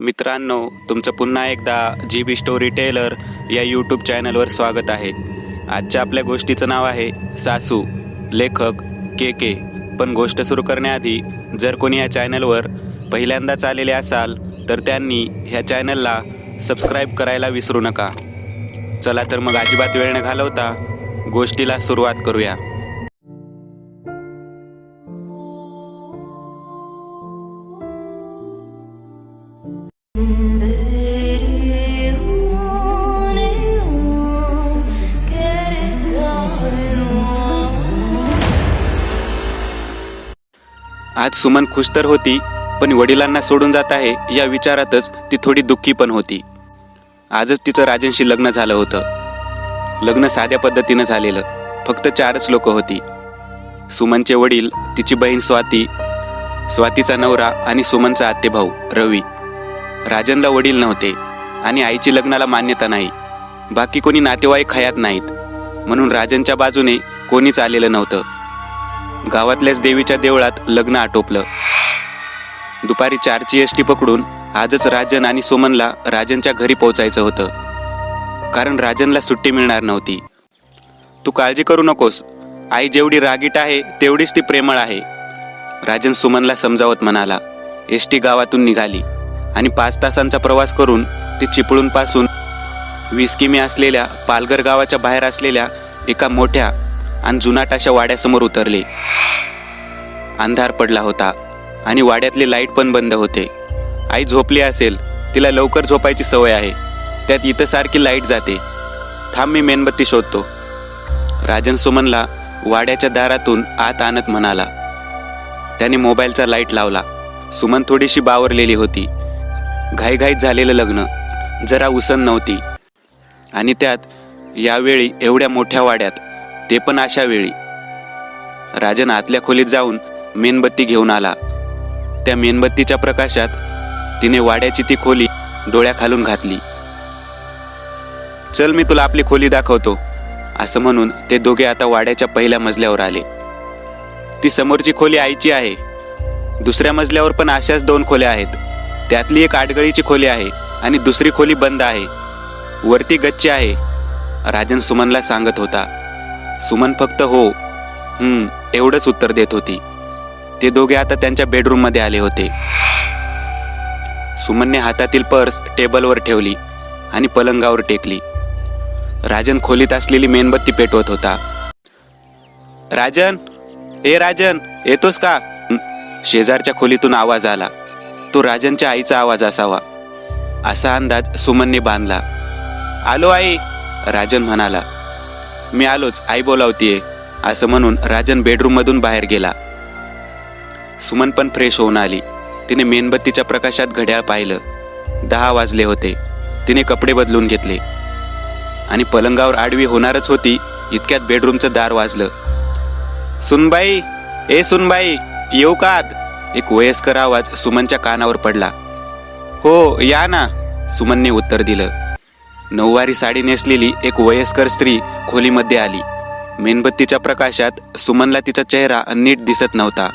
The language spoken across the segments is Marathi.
मित्रांनो, तुमचं पुन्हा एकदा GB स्टोरी टेलर या यूट्यूब चॅनलवर स्वागत आहे. आजच्या आपल्या गोष्टीचं नाव आहे सासू. लेखक के. पण गोष्ट सुरू करण्याआधी जर कोणी या चॅनलवर पहिल्यांदाच आलेले असाल तर त्यांनी ह्या चॅनलला सबस्क्राईब करायला विसरू नका. चला तर मग अजिबात वेळ न घालवता गोष्टीला सुरुवात करूया. आज सुमन खुश तर होती, पण वडिलांना सोडून जात आहे या विचारातच ती थोडी दुःखी पण होती. आजच तिचं राजनशी लग्न झालं होतं. लग्न साध्या पद्धतीनं झालेलं. फक्त 4च लोक होती. सुमनचे वडील, तिची बहीण स्वाती, स्वातीचा नवरा आणि सुमनचा आत्तेभाऊ रवी. राजनला वडील नव्हते आणि आईची लग्नाला मान्यता नाही. बाकी कोणी नातेवाईक हयात नाहीत, म्हणून राजनच्या बाजूने कोणीच आलेलं नव्हतं. गावातल्याच देवीच्या देवळात लग्न आटोपलं. दुपारी 4ची एसटी पकडून आजच राजन आणि सुमनला राजनच्या घरी पोहोचायचं होतं, कारण राजनला सुट्टी मिळणार नव्हती. तू काळजी करू नकोस, आई जेवढी रागीट आहे तेवढीच ती प्रेमळ आहे, राजन सुमनला समजावत म्हणाला. एसटी गावातून निघाली आणि 5 तासांचा प्रवास करून ती चिपळूणपासून 20 किमी असलेल्या पालघर गावाच्या बाहेर असलेल्या एका मोठ्या आणि जुनाट अशा वाड्यासमोर उतरले. अंधार पडला होता आणि वाड्यातले लाईट पण बंद होते. आई झोपली असेल, तिला लवकर झोपायची सवय आहे, त्यात इथं सारखी लाईट जाते. थांब, मी मेणबत्ती शोधतो, राजन सुमनला वाड्याच्या दारातून आत आणत म्हणाला. त्याने मोबाईलचा लाईट लावला. सुमन थोडीशी बावरलेली होती. घाईघाईत झालेलं लग्न, जरा उसण नव्हती, आणि त्यात यावेळी एवढ्या मोठ्या वाड्यात, ते पण अशा वेळी. राजन आतल्या खोलीत जाऊन मेणबत्ती घेऊन आला. त्या मेणबत्तीच्या प्रकाशात तिने वाड्याची ती खोली डोळ्याखालून घातली. चल, मी तुला आपली खोली दाखवतो, असं म्हणून ते दोघे आता वाड्याच्या पहिल्या मजल्यावर आले. ती समोरची खोली आईची आहे. दुसऱ्या मजल्यावर पण अशाच 2 खोल्या आहेत. त्यातली एक आडगळीची खोली आहे आणि दुसरी खोली बंद आहे. वरती गच्ची आहे, राजन सुमनला सांगत होता. सुमन फक्त हो एवढंच उत्तर देत होती. ते दोघे आता त्यांच्या बेडरूममध्ये आले होते. सुमनने हातातील पर्स टेबलवर ठेवली आणि पलंगावर टेकली. राजन खोलीत असलेली मेणबत्ती पेटवत होता. राजन, ए राजन, येतोस का? शेजारच्या खोलीतून आवाज आला. तो राजनच्या आईचा आवाज असावा, असा अंदाज सुमनने बांधला. आलो आई, राजन म्हणाला. मी आलोच, आई बोलावतीये, असं म्हणून राजन बेडरूममधून बाहेर गेला. सुमन पण फ्रेश होऊन आली. तिने मेणबत्तीच्या प्रकाशात घड्याळ पाहिलं. 10 वाजले होते. तिने कपडे बदलून घेतले आणि पलंगावर आडवी होणारच होती, इतक्यात बेडरूमचं दार वाजलं. सुनबाई, ए सुनबाई, येऊ का आत? एक वयस्कर आवाज सुमनच्या कानावर पडला. हो, या ना, सुमनने उत्तर दिलं. नऊवारी साडी नेसलेली एक वयस्कर स्त्री खोलीमध्ये आली. मेणबत्तीच्या प्रकाशात सुमनला तिचा चेहरा नीट दिसत नव्हता.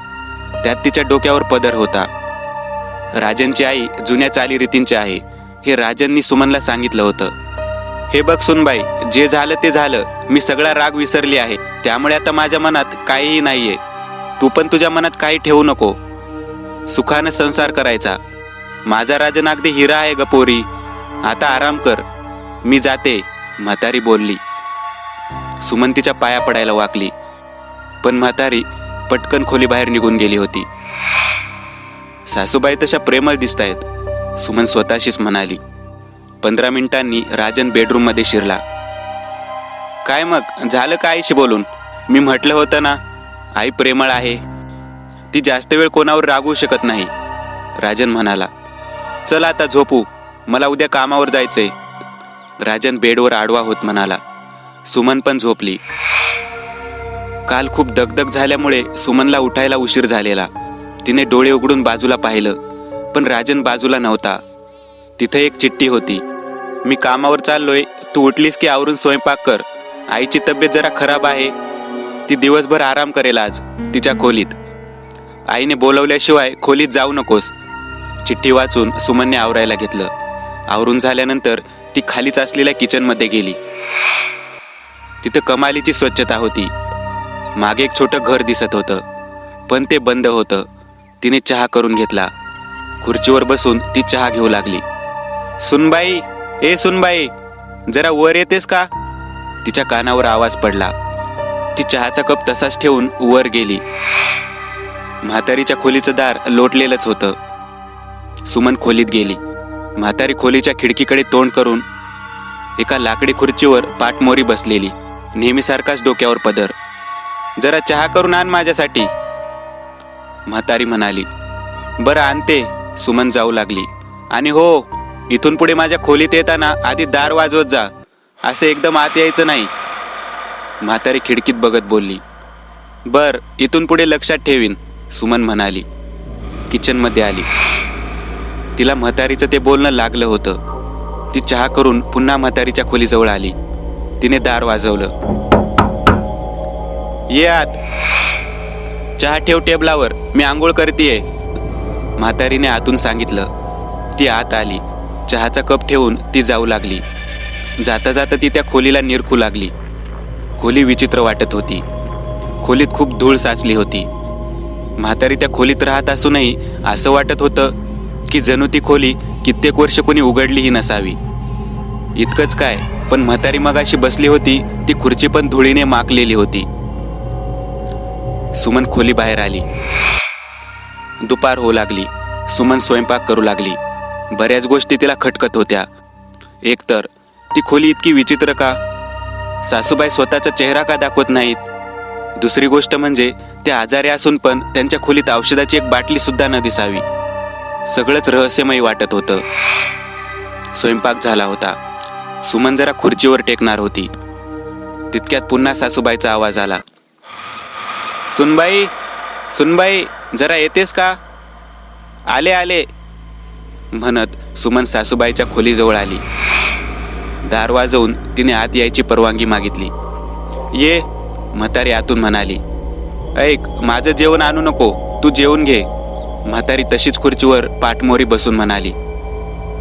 त्यात तिच्या डोक्यावर पदर होता. राजनची आई जुन्या चालीरीतींची आहे, हे राजननी सुमनला सांगितलं होतं. हे बघ सुनबाई, जे झालं ते झालं. मी सगळा राग विसरली आहे, त्यामुळे आता माझ्या मनात काहीही नाहीये. तू पण तुझ्या मनात काही ठेवू नको. सुखानं संसार करायचा. माझा राजन अगदी हिरा आहे ग पोरी. आता आराम कर, मी जाते, म्हातारी बोलली. सुमन तिच्या पाया पडायला वाकली, पण म्हातारी पटकन खोलीबाहेर निघून गेली होती. सासूबाई तशा प्रेमळ दिसतायत, सुमन स्वतःशीच म्हणाली. 15 मिनिटांनी राजन बेडरूममध्ये शिरला. काय मग, झालं का आईशी बोलून? मी म्हटलं होतं ना, आई प्रेमळ आहे, ती जास्त वेळ कोणावर रागवू शकत नाही, राजन म्हणाला. चल आता झोपू, मला उद्या कामावर जायचंय, राजन बेडवर आडवा होत म्हणाला. सुमन पण झोपली. काल खूप दगदग झाल्यामुळे सुमनला उठायला उशीर झालेला. तिने डोळे उघडून बाजूला पाहिलं, पण राजन बाजूला नव्हता. तिथे एक चिठ्ठी होती. मी कामावर चाललोय, तू उठलीस की आवरून स्वयंपाक कर. आईची तब्येत जरा खराब आहे, ती दिवसभर आराम करेल आज तिच्या खोलीत. आईने बोलवल्याशिवाय खोलीत जाऊ नकोस. चिठ्ठी वाचून सुमनने आवरायला घेतलं. आवरून झाल्यानंतर ती खालीच असलेल्या किचनमध्ये गेली. तिथं कमालीची स्वच्छता होती. मागे एक छोटं घर दिसत होतं, पण ते बंद होतं. तिने चहा करून घेतला. खुर्चीवर बसून ती चहा घेऊ लागली. सुनबाई, ए सुनबाई, जरा वर येतेस का? तिच्या कानावर आवाज पडला. ती चहाचा कप तसाच ठेवून वर गेली. म्हातारीच्या खोलीचं दार लोटलेलंच होतं. सुमन खोलीत गेली. म्हातारी खोलीच्या खिडकीकडे तोंड करून एका लाकडी खुर्चीवर पाठमोरी बसलेली, नेहमीसारखाच डोक्यावर पदर. जरा चहा करून आण माझ्यासाठी, म्हातारी म्हणाली. बरं आणते. सुमन जाऊ लागली. आणि हो, इथून पुढे माझ्या खोलीत येताना आधी दार वाजवत जा, असं एकदम आत यायचं नाही, म्हातारी खिडकीत बघत बोलली. बर, इथून पुढे लक्षात ठेवीन, सुमन म्हणाली. किचनमध्ये आली. तिला म्हातारीचं ते बोलणं लागलं होतं. ती चहा करून पुन्हा म्हातारीच्या खोलीजवळ आली. तिने दार वाजवलं. ये आत. चहा ठेव टेबलावर, मी आंघोळ करतीये, म्हातारीने आतून सांगितलं. ती आत आली. चहाचा कप ठेवून ती जाऊ लागली. जाता जाता ती त्या खोलीला निरखू लागली. खोली विचित्र वाटत होती. खोलीत खूप धूळ साचली होती. म्हातारी त्या खोलीत राहत असूनही असं वाटत होतं की जणू ती खोली कित्येक वर्ष कोणी उघडलीही नसावी. इतकंच काय, पण म्हातारी मगाशी बसली होती ती खुर्ची पण धुळीने माकलेली होती. सुमन खोली बाहेर आली. दुपार होऊ लागली. सुमन स्वयंपाक करू लागली. बऱ्याच गोष्टी तिला खटकत होत्या. एकतर ती खोली इतकी विचित्र का? सासूबाई स्वतःचा चेहरा का दाखवत नाहीत? दुसरी गोष्ट म्हणजे त्या आजारी असून पण त्यांच्या खोलीत औषधाची एक बाटली सुद्धा न दिसावी. सगळंच रहस्यमय वाटत होतं. स्वयंपाक झाला होता. सुमन जरा खुर्चीवर टेकणार होती. तितक्यात पुन्हा सासूबाईचा आवाज आला. सुनबाई, सुनबाई, जरा येतेस का? आले आले, म्हणत सुमन सासूबाईच्या खोलीजवळ आली. दार वाजवून तिने आत यायची परवानगी मागितली. ये, म्हातारी आतून म्हणाली. ऐक, माझं जेवण आणू नको, तू जेवून घे, म्हातारी तशीच खुर्चीवर पाठमोरी बसून म्हणाली.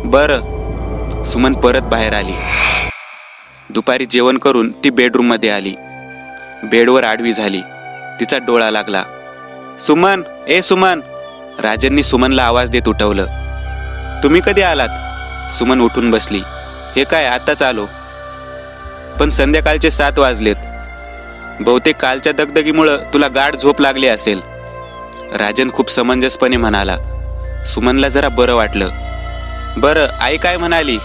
बरं, सुमन परत बाहेर आली. दुपारी जेवण करून ती बेडरूममध्ये आली. बेडवर आडवी झाली. तिचा डोळा लागला. सुमन, ए सुमन, राजननी सुमनला आवाज देत उठवलं. तुम्ही कधी आलात? सुमन उठून बसली. हे काय, आताच आलो. पण संध्याकाळचे 7 वाजलेत. बहुतेक कालच्या दगदगीमुळं तुला गाढ झोप लागली असेल, राजन खूप समंजसपणे म्हणाला. सुमनला जरा बरं वाटलं. बरं, आई काय म्हणाली?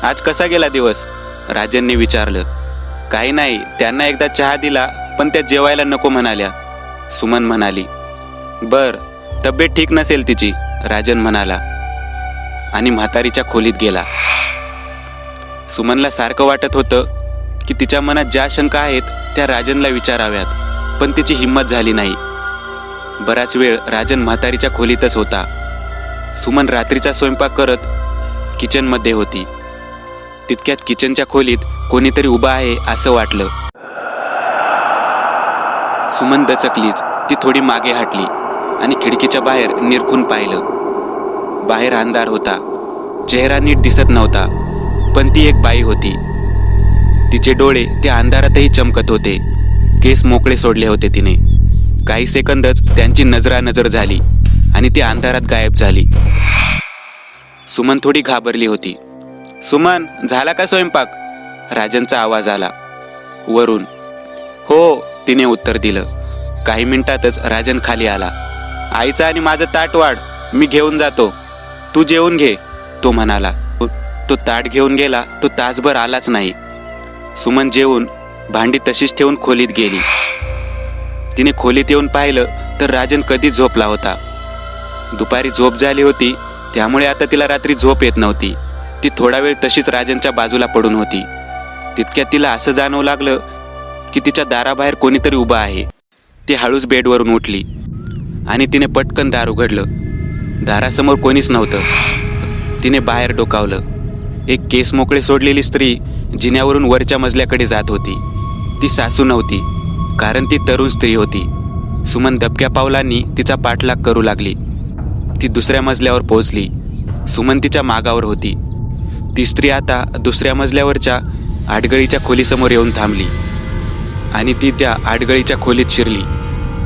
आज कसा गेला दिवस? राजनने विचारलं. काही नाही, त्यांना एकदा चहा दिला पण त्या जेवायला नको म्हणाल्या, सुमन म्हणाली. बर, तब्येत ठीक नसेल तिची, राजन म्हणाला आणि म्हातारीच्या खोलीत गेला. सुमनला सारखं वाटत होतं की तिच्या मनात ज्या शंका आहेत त्या राजनला विचाराव्यात, पण तिची हिंमत झाली नाही. बराच वेळ राजन म्हातारीच्या खोलीतच होता. सुमन रात्रीचा स्वयंपाक करत किचनमध्ये होती. तितक्यात किचनच्या खोलीत कोणीतरी उभा आहे असं वाटलं. सुमन दचकलीच. ती थोडी मागे हटली आणि खिडकीच्या बाहेर निरखून पाहिलं. बाहेर अंधार होता. चेहरा नीट दिसत नव्हता, पण ती एक बाई होती. तिचे डोळे त्या अंधारातही चमकत होते. केस मोकळे सोडले होते तिने. काही सेकंदच त्यांची नजरानजर झाली आणि ती अंधारात गायब झाली. सुमन थोडी घाबरली होती. सुमन, झाला का स्वयंपाक? राजनचा आवाज आला वरून. हो, तिने उत्तर दिलं. काही मिनिटातच राजन खाली आला. आईचं आणि माझं ताट वाढ, मी घेऊन जातो, तू जेवून घे, तो म्हणाला. तो ताट घेऊन गेला. तो तासभर आलाच नाही. सुमन जेवून भांडी तशीच ठेवून खोलीत गेली. तिने खोलीत येऊन पाहिलं तर राजन कधीच झोपला होता. दुपारी झोप झाली होती, त्यामुळे आता तिला रात्री झोप येत नव्हती. ती थोडा वेळ तशीच राजनच्या बाजूला पडून होती. तितक्यात तिला असं जाणवू लागलं की तिच्या दाराबाहेर कोणीतरी उभं आहे. ती हळूच बेडवरून उठली आणि तिने पटकन दार उघडलं. दारासमोर कोणीच नव्हतं. तिने बाहेर डोकावलं. एक केस मोकळे सोडलेली स्त्री जिन्यावरून वरच्या मजल्याकडे जात होती. ती सासू नव्हती, कारण ती तरुण स्त्री होती. सुमन दबक्या पावलांनी तिचा पाठलाग करू लागली. ती दुसऱ्या मजल्यावर पोहोचली. सुमन तिच्या मागावर होती. ती स्त्री आता दुसऱ्या मजल्यावरच्या आडगळीच्या खोलीसमोर येऊन थांबली आणि ती त्या आडगळीच्या खोलीत शिरली.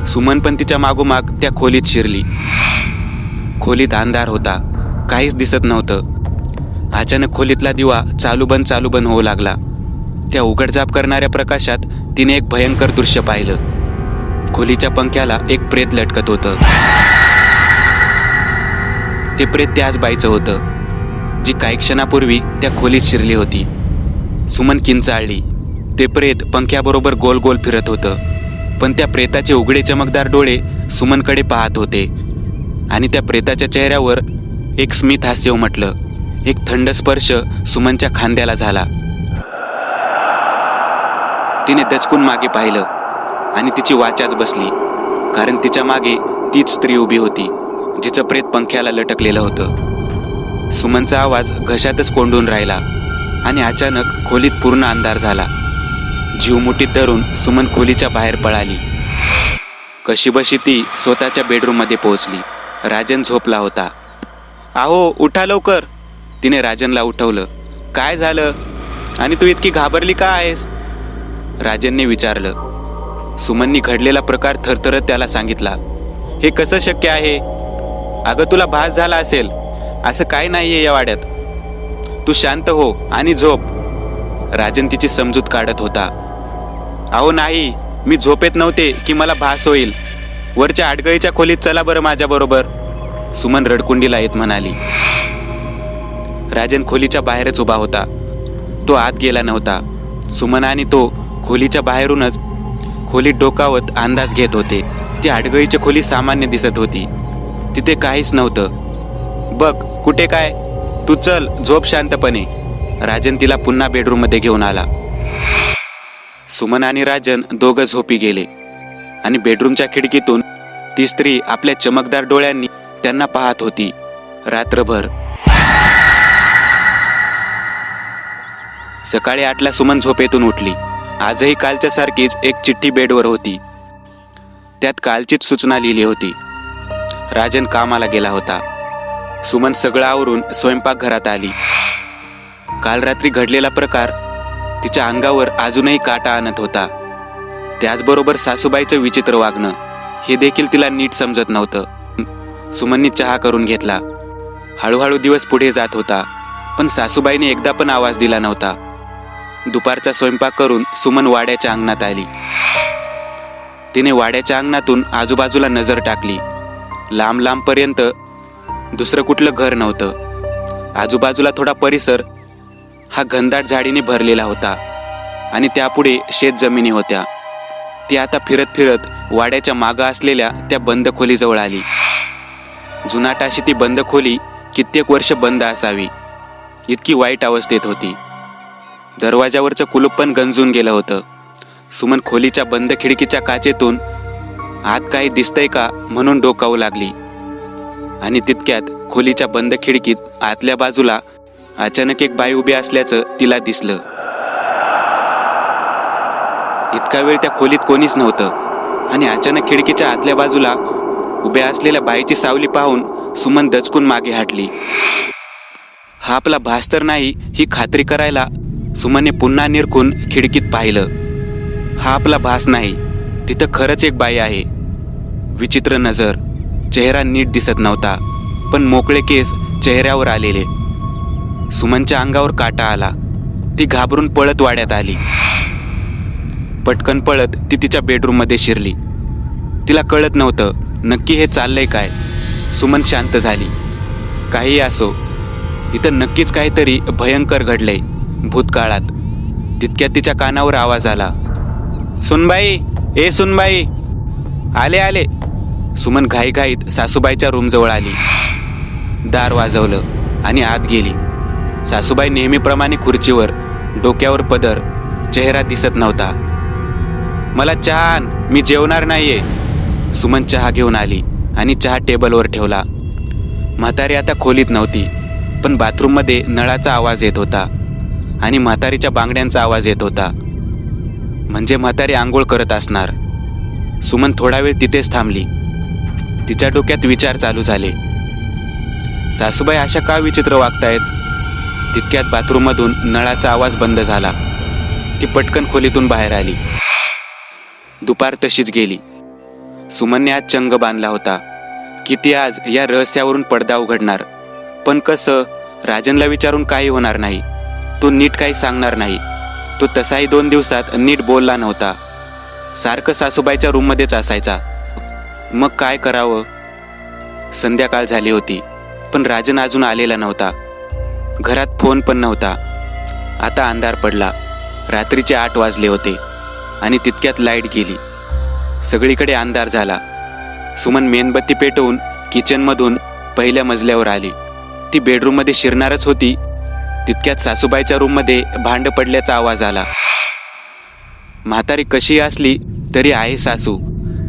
सुमन पण तिच्या मागोमाग त्या खोलीत शिरली. खोलीत अंधार होता, काहीच दिसत नव्हतं. अचानक खोलीतला दिवा चालू बंद होऊ लागला. त्या उघडझाप करणाऱ्या प्रकाशात तिने एक भयंकर दृश्य पाहिलं. खोलीच्या पंख्याला एक प्रेत लटकत होतं. ते प्रेत त्याच बाईचं होतं जी काही क्षणापूर्वी त्या खोलीत शिरली होती. सुमन किंचाळली. ते प्रेत पंख्याबरोबर गोल गोल फिरत होतं, पण त्या प्रेताचे उघडे चमकदार डोळे सुमनकडे पाहत होते आणि त्या प्रेताच्या चेहऱ्यावर एक स्मित हास्य उमटलं. एक थंड स्पर्श सुमनच्या खांद्याला झाला. तिने दचकून मागे पाहिलं आणि तिची वाचाच बसली, कारण तिच्या मागे तीच स्त्री उभी होती जिचं प्रेत पंख्याला लटकलेलं होतं. सुमनचा आवाज घशातच कोंडून राहिला आणि अचानक खोलीत पूर्ण अंधार झाला. जीव मुठीत धरून सुमन खोलीच्या बाहेर पळाली. कशीबशी ती स्वतःच्या बेडरूममध्ये पोहोचली. राजन झोपला होता. "आहो, उठा लवकर." तिने राजनला उठवलं. "काय झालं आणि तू इतकी घाबरली का आहेस?" राजनने विचारलं. सुमननी घडलेला प्रकार थरथरत त्याला सांगितला. "हे कसं शक्य आहे? अगं, तुला भास झाला असेल. असं काय नाहीये या वाड्यात. तू शांत हो आणि झोप." राजन तिची समजूत काढत होता. "अहो नाही, मी झोपेत नव्हते की मला भास होईल. वरच्या आडगळीच्या खोलीत चला बरं माझ्याबरोबर." सुमन रडकुंडीला येत म्हणाली. राजन खोलीच्या बाहेरच उभा होता. तो आत गेला नव्हता. सुमन आणि तो खोलीच्या बाहेरूनच खोलीत डोकावत अंदाज घेत होते. ती आडगळीची खोली सामान्य दिसत होती. तिथे काहीच नव्हतं. "बघ, कुठे काय? तू चल, झोप शांतपणे." राजन तिला पुन्हा बेडरूममध्ये घेऊन आला. सुमन आणि राजन दोघं झोपी गेले आणि बेडरूमच्या खिडकीतून ती स्त्री आपल्या चमकदार डोळ्यांनी त्यांना पाहत होती. रात्रभर. सकाळी 8ला सुमन झोपेतून उठली. आजही कालच्या सारखीच एक चिठ्ठी बेडवर होती. त्यात कालचीच सूचना लिहिली होती. राजन कामाला गेला होता. सुमन सगळं आवरून स्वयंपाकघरात आली. काल रात्री घडलेला प्रकार तिच्या अंगावर अजूनही काटा आणत होता. त्याचबरोबर सासूबाईचं विचित्र वागणं हे देखील तिला नीट समजत नव्हतं. सुमननी चहा करून घेतला. हळूहळू दिवस पुढे जात होता, पण सासूबाईने एकदा पण आवाज दिला नव्हता. दुपारचा स्वयंपाक करून सुमन वाड्याच्या अंगणात आली. तिने वाड्याच्या अंगणातून आजूबाजूला नजर टाकली. लांब लांबपर्यंत दुसरं कुठलं घर नव्हतं. आजूबाजूला थोडा परिसर हा घनदाट झाडीने भरलेला होता आणि त्यापुढे शेत जमिनी होत्या. ती आता फिरत फिरत वाड्याच्या मागं असलेल्या त्या बंद खोलीजवळ आली. जुनाट अशी ती बंद खोली कित्येक वर्ष बंद असावी, इतकी वाईट अवस्थेत होती. दरवाजावरचं कुलूप पण गंजून गेलं होतं. सुमन खोलीच्या बंद खिडकीच्या काचेतून आत काही दिसतंय का म्हणून डोकावू लागली आणि तितक्यात खोलीच्या बंद खिडकीत आतल्या बाजूला अचानक एक बाई उभी असल्याचं तिला दिसलं. इतका वेळ त्या खोलीत कोणीच नव्हतं आणि अचानक खिडकीच्या आतल्या बाजूला उभ्या असलेल्या बाईची सावली पाहून सुमन दचकून मागे हटली. हा आपला भास तर नाही ही खात्री करायला सुमनने पुन्हा निरखून खिडकीत पाहिलं. हा आपला भास नाही, तिथं खरंच एक बाई आहे. विचित्र नजर, चेहरा नीट दिसत नव्हता, पण मोकळे केस चेहऱ्यावर आलेले. सुमनच्या अंगावर काटा आला. ती घाबरून पळत वाड्यात आली. पटकन पळत ती तिच्या बेडरूममध्ये शिरली. तिला कळत नव्हतं नक्की हे चाललंय काय. सुमन शांत झाली. काही असो, इथं नक्कीच काहीतरी भयंकर घडलंय भूतकाळात. तितक्यात तिच्या कानावर आवाज आला. "सुनबाई, ए सुनबाई." "आले आले." सुमन घाईघाईत सासूबाईच्या रूमजवळ आली. दार वाजवलं आणि आत गेली. सासूबाई नेहमीप्रमाणे खुर्चीवर, डोक्यावर पदर, चेहरा दिसत नव्हता. "मला चहा आण, मी जेवणार नाहीये." सुमन चहा घेऊन आली आणि चहा टेबलवर ठेवला. म्हातारी आता खोलीत नव्हती, पण बाथरूममध्ये नळाचा आवाज येत होता आणि म्हातारीच्या बांगड्यांचा आवाज येत होता. म्हणजे म्हातारी आंघोळ करत असणार. सुमन थोडा वेळ तिथेच थांबली. तिच्या डोक्यात विचार चालू झाले. सासूबाई अशा का विचित्र वागतायत? तितक्यात बाथरूममधून नळाचा आवाज बंद झाला. ती पटकन खोलीतून बाहेर आली. दुपार तशीच गेली. सुमनने आज चंग बांधला होता की ती आज या रहस्यावरून पडदा उघडणार. पण कसं? राजनला विचारून काही होणार नाही. तो नीट काही सांगणार नाही. तो तसाही 2 दिवसात नीट बोलला नव्हता. सारखं सासूबाईच्या रूममध्येच असायचा. मग काय करावं? संध्याकाळ झाली होती, पण राजन अजून आलेला नव्हता. घरात फोन पण नव्हता. आता अंधार पडला. रात्रीचे 8 वाजले होते आणि तितक्यात लाईट गेली. सगळीकडे अंधार झाला. सुमन मेणबत्ती पेटवून किचनमधून पहिल्या मजल्यावर आली. ती बेडरूममध्ये शिरणारच होती, तितक्यात सासूबाईच्या रूममध्ये भांड पडल्याचा आवाज आला. म्हातारी कशी असली तरी आहे सासू.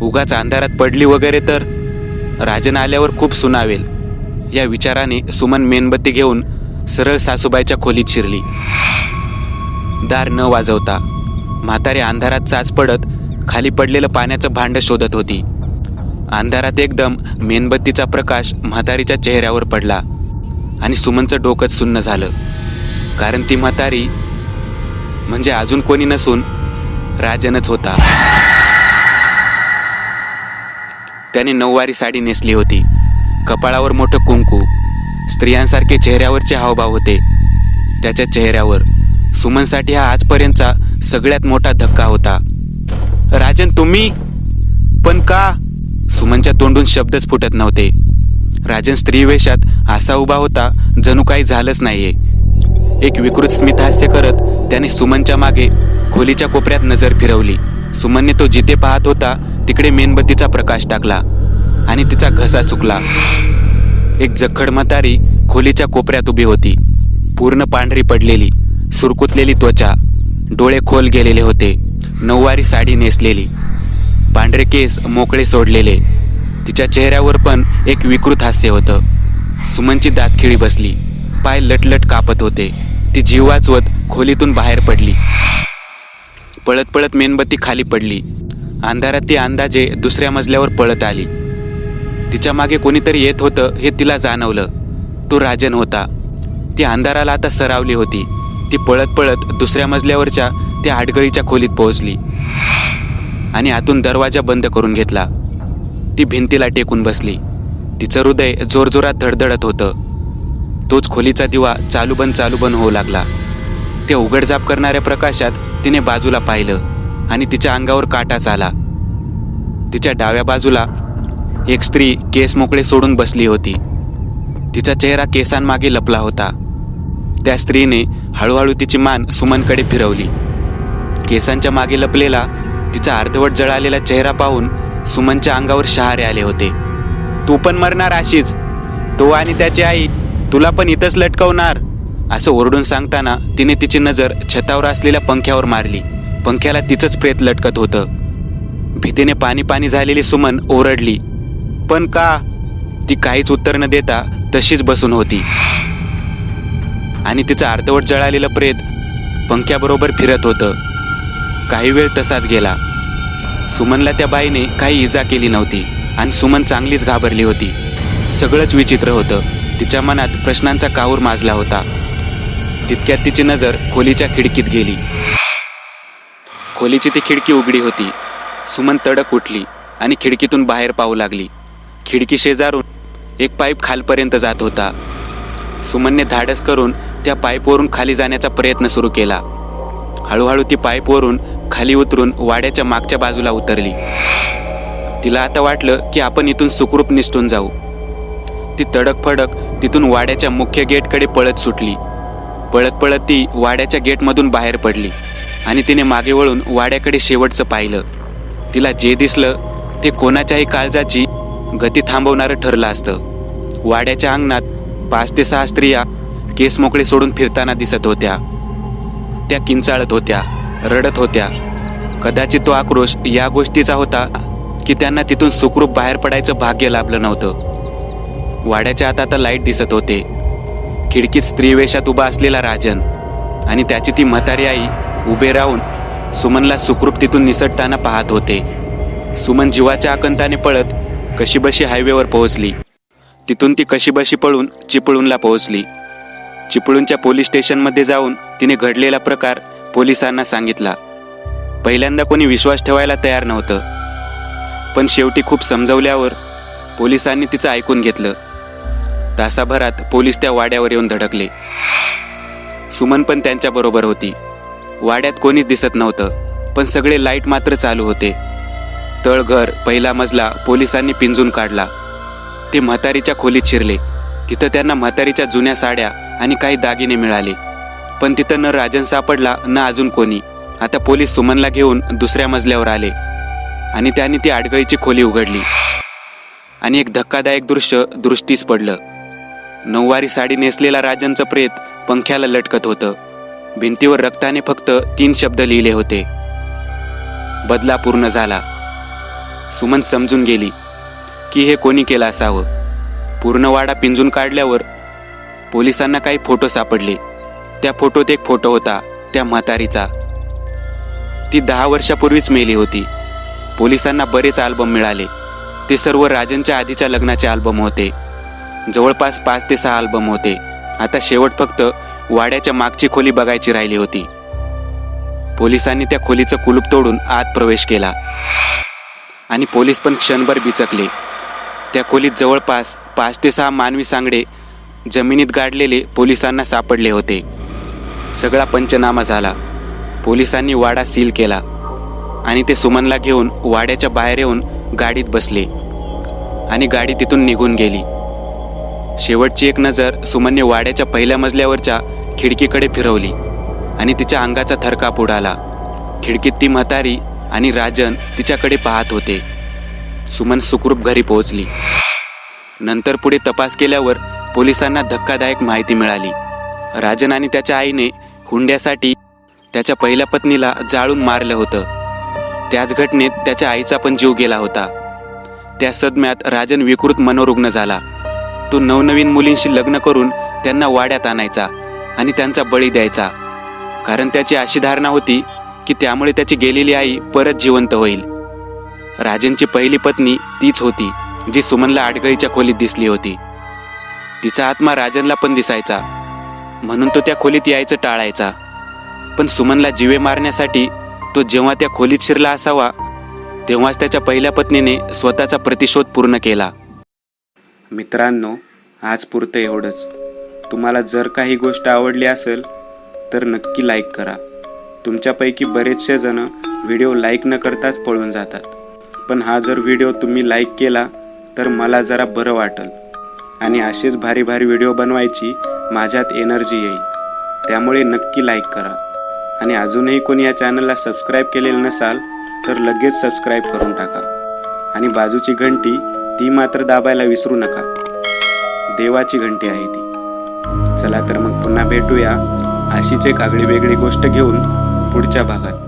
उगाच अंधारात पडली वगैरे तर राजन आल्यावर खूप सुनावेल. या विचाराने सुमन मेणबत्ती घेऊन सरळ सासूबाईच्या खोलीत शिरली. दार न वाजवता म्हातारी अंधारात चाच पडत खाली पडलेलं पाण्याचं भांड शोधत होती. अंधारात एकदम मेणबत्तीचा प्रकाश म्हातारीच्या चेहऱ्यावर पडला आणि सुमनचं डोकंच सुन्न झालं. कारण ती म्हातारी म्हणजे अजून कोणी नसून राजनच होता. त्याने नऊवारी साडी नेसली होती. कपाळावर मोठं कुंकू. स्त्रियांसारखे चेहऱ्यावरचे हावभाव होते त्याच्या चेहऱ्यावर. सुमनसाठी हा आजपर्यंतचा सगळ्यात मोठा धक्का होता. राजन, तुम्ही? पण का? सुमनच्या तोंडून शब्दच फुटत नव्हते. राजन स्त्री वेशात असा उभा होता जणू काही झालंच नाहीये. एक विकृत स्मित हास्य करत त्याने सुमनच्या मागे खोलीच्या कोपऱ्यात नजर फिरवली. सुमनने तो जिथे पाहत होता तिकडे मेणबत्तीचा प्रकाश टाकला आणि तिचा घसा सुकला. एक जखड म्हातारी खोलीच्या कोपऱ्यात उभी होती. पूर्ण पांढरी पडलेली, सुरकुतलेली त्वचा, डोळे खोल गेलेले होते. नऊवारी साडी नेसलेली, पांढरे केस मोकळे सोडलेले. तिच्या चेहऱ्यावर पण एक विकृत हास्य होतं. सुमनची दातखिळी बसली. पाय लटलट कापत होते. ती जीव वाचवत खोलीतून बाहेर पडली. पळत पळत मेणबत्ती खाली पडली. अंधारात ती अंदाजे दुसऱ्या मजल्यावर पळत आली. तिच्या मागे कोणीतरी येत होतं हे तिला जाणवलं. तो राजन होता. ती अंधाराला आता सरावली होती. ती पळत पळत दुसऱ्या मजल्यावरच्या त्या आडगळीच्या खोलीत पोहोचली आणि आतून दरवाजा बंद करून घेतला. ती भिंतीला टेकून बसली. तिचं हृदय जोरजोरात धडधडत होतं. तोच खोलीचा दिवा चालू बंद होऊ लागला. त्या उघडझाप करणाऱ्या प्रकाशात तिने बाजूला पाहिलं आणि तिच्या अंगावर काटाच आला. तिच्या डाव्या बाजूला एक स्त्री केस मोकळे सोडून बसली होती. तिचा चेहरा केसांमागे लपला होता. त्या स्त्रीने हळूहळू तिची मान सुमनकडे फिरवली. केसांच्या मागे लपलेला तिचा अर्धवट जळालेला चेहरा पाहून सुमनच्या अंगावर शहारे आले होते. तू पण मरणार अशीच. तो आणि त्याची आई तुला पण इथंच लटकवणार, असं ओरडून सांगताना तिने तिची नजर छतावर असलेल्या पंख्यावर मारली. पंख्याला तिचंच प्रेत लटकत होतं. भीतीने पाणी झालेली सुमन ओरडली. पण का? ती काहीच उत्तर न देता तशीच बसून होती आणि तिचं अर्धवट जळालेलं प्रेत पंख्याबरोबर फिरत होतं. काही वेळ तसाच गेला. सुमनला त्या बाईने काही इजा केली नव्हती आणि सुमन चांगलीच घाबरली होती. सगळंच विचित्र होतं. तिच्या मनात प्रश्नांचा काहूर माजला होता. तितक्यात तिची नजर खोलीच्या खिडकीत गेली. खोलीची ती खिडकी उघडी होती. सुमन तडक उठली आणि खिडकीतून बाहेर पाहू लागली. खिडकी शेजारून एक पाईप खालपर्यंत जात होता. सुमनने धाडस करून त्या पाईपवरून खाली जाण्याचा प्रयत्न सुरू केला. हळूहळू ती पाईपवरून खाली उतरून वाड्याच्या मागच्या बाजूला उतरली. तिला आता वाटलं की आपण इथून सुखरूप निसटून जाऊ. ती तडक-फडक तिथून वाड्याच्या मुख्य गेटकडे पळत सुटली. पळत पळत ती वाड्याच्या गेटमधून बाहेर पडली आणि तिने मागे वळून वाड्याकडे शेवटचं पाहिलं. तिला जे दिसलं ते कोणाच्याही काळजाची गती थांबवणारं ठरलं असतं. वाड्याच्या अंगणात 5 ते 6 स्त्रिया केस मोकळे सोडून फिरताना दिसत होत्या. त्या किंचाळत होत्या, रडत होत्या. कदाचित तो आक्रोश या गोष्टीचा होता की त्यांना तिथून सुखरूप बाहेर पडायचं भाग्य लाभलं नव्हतं. वाड्याच्या आत आता लाईट दिसत होते. खिडकीत स्त्री वेशात उभा असलेला राजन आणि त्याची ती म्हातारी आई उभे राहून सुमनला सुखरूप तिथून निसटताना पाहत होते. सुमन जीवाच्या आकंताने पळत कशीबशी हायवेवर पोहोचली. तिथून ती कशीबशी पळून चिपळूणला पोहोचली. चिपळूणच्या पोलीस स्टेशनमध्ये जाऊन तिने घडलेला प्रकार पोलिसांना सांगितला. पहिल्यांदा कोणी विश्वास ठेवायला तयार नव्हतं, पण शेवटी खूप समजवल्यावर पोलिसांनी तिचं ऐकून घेतलं. तासाभरात पोलीस त्या वाड्यावर येऊन धडकले. सुमन पण त्यांच्याबरोबर होती. वाड्यात कोणीच दिसत नव्हतं, पण सगळे लाईट मात्र चालू होते. तळघर, पहिला मजला पोलिसांनी पिंजून काढला. ते म्हातारीच्या खोलीत शिरले. तिथं त्यांना म्हातारीच्या जुन्या साड्या आणि काही दागिने मिळाले, पण तिथं न राजन सापडला न अजून कोणी. आता पोलीस सुमनला घेऊन दुसऱ्या मजल्यावर आले आणि त्यांनी ती आडगळीची खोली उघडली आणि एक धक्कादायक दृश्य दृष्टीस पडलं. नऊवारी साडी नेसलेला राजनचं प्रेत पंख्याला लटकत होतं. भिंतीवर रक्ताने फक्त 3 शब्द लिहिले होते, बदला पूर्ण झाला. सुमन समजून गेली की हे कोणी केलं असावं. पूर्ण वाडा पिंजून काढल्यावर पोलिसांना काही फोटो सापडले. त्या फोटोत एक फोटो होता त्या म्हातारीचा. ती 10 वर्षापूर्वीच मेली होती. पोलिसांना बरेच अल्बम मिळाले. ते सर्व राजनच्या आधीच्या लग्नाचे अल्बम होते. जवळपास 5 ते 6 अल्बम होते. आता शेवट फक्त वाड्याच्या मागची खोली बघायची राहिली होती. पोलिसांनी त्या खोलीचं कुलूप तोडून आत प्रवेश केला आणि पोलीस पण क्षणभर बिचकले. त्या खोलीत जवळपास 5 ते 6 मानवी सांगडे जमिनीत गाडलेले पोलिसांना सापडले होते. सगळा पंचनामा झाला. पोलिसांनी वाडा सील केला आणि ते सुमनला घेऊन वाड्याच्या बाहेर येऊन गाडीत बसले आणि गाडी तिथून निघून गेली. शेवटची एक नजर सुमनने वाड्याच्या पहिल्या मजल्यावरच्या खिडकीकडे फिरवली आणि तिच्या अंगाचा थरकाप उडाला. खिडकीत ती म्हातारी आणि राजन तिच्याकडे पाहत होते. सुमन सुखरूप घरी पोहोचली. नंतर पुढे तपास केल्यावर पोलिसांना धक्कादायक माहिती मिळाली. राजन आणि त्याच्या आईने हुंड्यासाठी त्याच्या पहिल्या पत्नीला जाळून मारलं होतं. त्याच घटनेत त्याच्या आईचा पण जीव गेला होता. त्या सदम्यात राजन विकृत मनोरुग्ण झाला. तो नवनवीन मुलींशी लग्न करून त्यांना वाड्यात आणायचा आणि त्यांचा बळी द्यायचा, कारण त्याची अशी धारणा होती की त्यामुळे त्याची गेलेली आई परत जिवंत होईल. राजनची पहिली पत्नी तीच होती जी सुमनला आडगळीच्या खोलीत दिसली होती. तिचा आत्मा राजनला पण दिसायचा, म्हणून तो त्या खोलीत यायचं टाळायचा. पण सुमनला जीवे मारण्यासाठी तो जेव्हा त्या खोलीत शिरला असावा तेव्हाच त्याच्या पहिल्या पत्नीने स्वतःचा प्रतिशोध पूर्ण केला. मित्रांनो, आज पुरतं एवढंच. तुम्हाला जर काही गोष्ट आवडली असेल तर नक्की लाईक करा. तुमच्यापैकी बरेचसे जण व्हिडिओ लाईक न करताच पळून जातात, पण हा जर व्हिडिओ तुम्ही लाईक केला तर मला जरा बरं वाटेल आणि असेच भारी भारी व्हिडिओ बनवायची माझ्यात एनर्जी येईल. त्यामुळे नक्की लाईक करा आणि अजूनही कोणी या चॅनलला सबस्क्राईब केलेलं नसाल तर लगेच सबस्क्राईब करून टाका आणि बाजूची घंटी ती मात्र दाबायला विसरू नका. देवाची घंटी आहे ती. चला तर मग पुन्हा भेटूया अशीच एक आगळी वेगळी गोष्ट घेऊन पुढच्या भागात.